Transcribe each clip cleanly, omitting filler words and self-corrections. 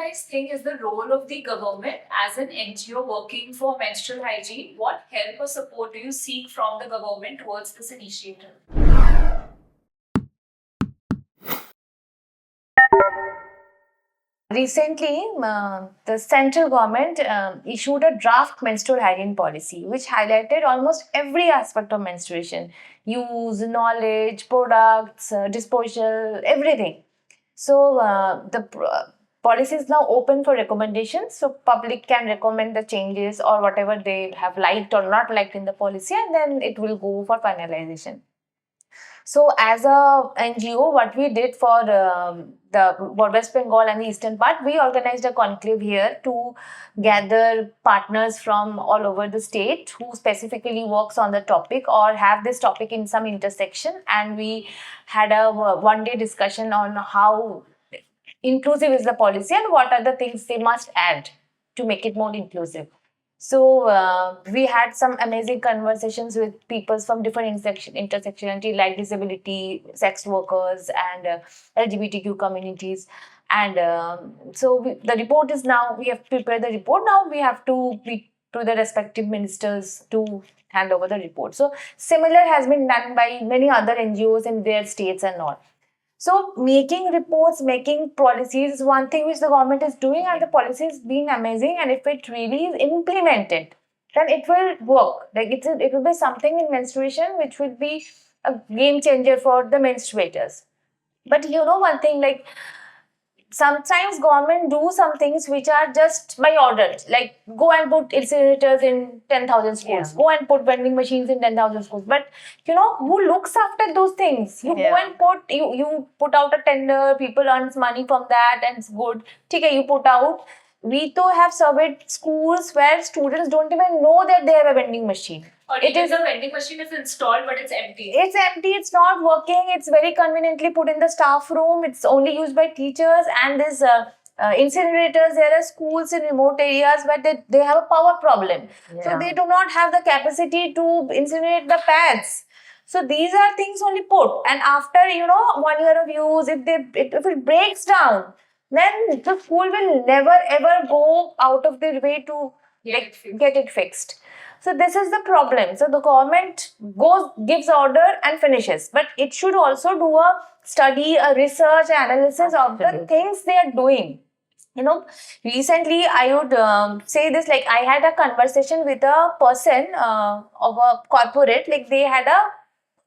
guys think is the role of the government as an NGO working for menstrual hygiene? What help or support do you seek from the government towards this initiative? Recently, the central government issued a draft menstrual hygiene policy, which highlighted almost every aspect of menstruation: use, knowledge, products, disposal, everything. So the policy is now open for recommendations. So public can recommend the changes or whatever they have liked or not liked in the policy, and then it will go for finalization. So, as a NGO, what we did for the West Bengal and the eastern part, we organized a conclave here to gather partners from all over the state who specifically works on the topic or have this topic in some intersection, and we had a one-day discussion on how inclusive is the policy and what are the things they must add to make it more inclusive. So we had some amazing conversations with people from different intersectionality like disability, sex workers, and LGBTQ communities. And the report is now, we have prepared the report. Now we have to be to the respective ministers to hand over the report. So similar has been done by many other NGOs in their states and all. So making reports, making policies is one thing which the government is doing, and the policy is being amazing. And if it really is implemented, then it will work. Like it will be something in menstruation which will be a game changer for the menstruators. But you know one thing, like sometimes government do some things which are just by order, like go and put incinerators in 10,000 schools, go and put vending machines in 10,000 schools. But you know, who looks after those things? You go and you put out a tender, people earns money from that, and it's good. Okay, you put out. We too have surveyed schools where students don't even know that they have a vending machine. Or it is a vending machine is installed, but it's empty. It's empty, it's not working, it's very conveniently put in the staff room, it's only used by teachers, and this incinerators, there are schools in remote areas where they have a power problem. So they do not have the capacity to incinerate the pads. So these are things only put, and after 1 year of use, if it breaks down, then the school will never ever go out of their way to get it fixed. So this is the problem. So the government gives order and finishes, but it should also do a study, a research, analysis of the things they are doing. Recently I would say this, like I had a conversation with a person of a corporate, like they had a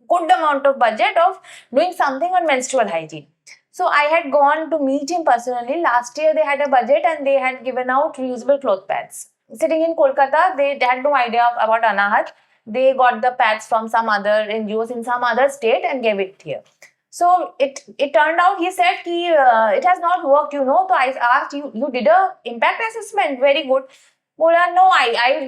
good amount of budget of doing something on menstrual hygiene. So I had gone to meet him personally. Last year they had a budget and they had given out reusable cloth pads. Sitting in Kolkata, they had no idea about Anahat. They got the pads from some other NGOs in some other state and gave it here. So it turned out, he said, it has not worked, So I asked, you did a impact assessment, very good. Bola, no,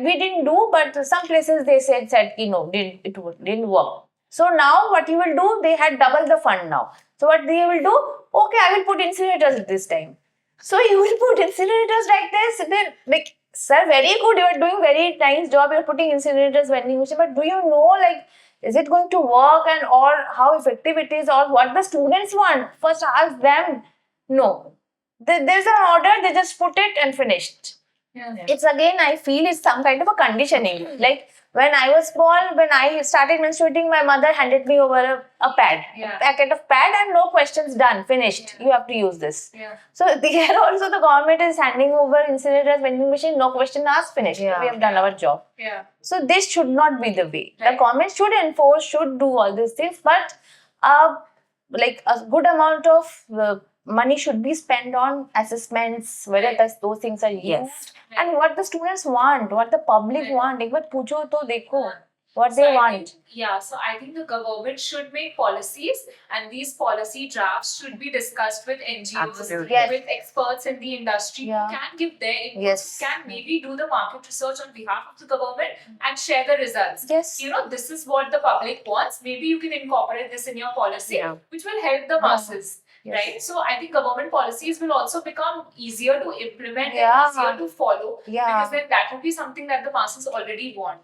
we didn't do, but some places they said no, it didn't work. So now what you will do, they had double the fund now. So what they will do, okay, I will put incinerators this time. So you will put incinerators like this, then like, sir, very good, you are doing very nice job, you are putting incinerators, vending machine, but do you know, like, is it going to work and or how effective it is or what the students want? First ask them. No. There's an order, they just put it and finished. It's again, I feel it's some kind of a conditioning. Like when I was small, when I started menstruating, my mother handed me over a pad, a packet of pad, and no questions, done, finished. You have to use this. So here also the government is handing over incinerators, vending machine, no question asked, finished. We have done our job. So this should not be the way. The government should enforce, should do all these things, but like a good amount of money should be spent on assessments, whether those things are used, and what the students want, what the public want. Ek baar pucho to dekho what they want. So I think the government should make policies, and these policy drafts should be discussed with NGOs, with experts in the industry who can give their input, can maybe do the market research on behalf of the government and share the results. This is what the public wants. Maybe you can incorporate this in your policy, which will help the masses. Right? So I think government policies will also become easier to implement and easier to follow, because then that would be something that the masses already want.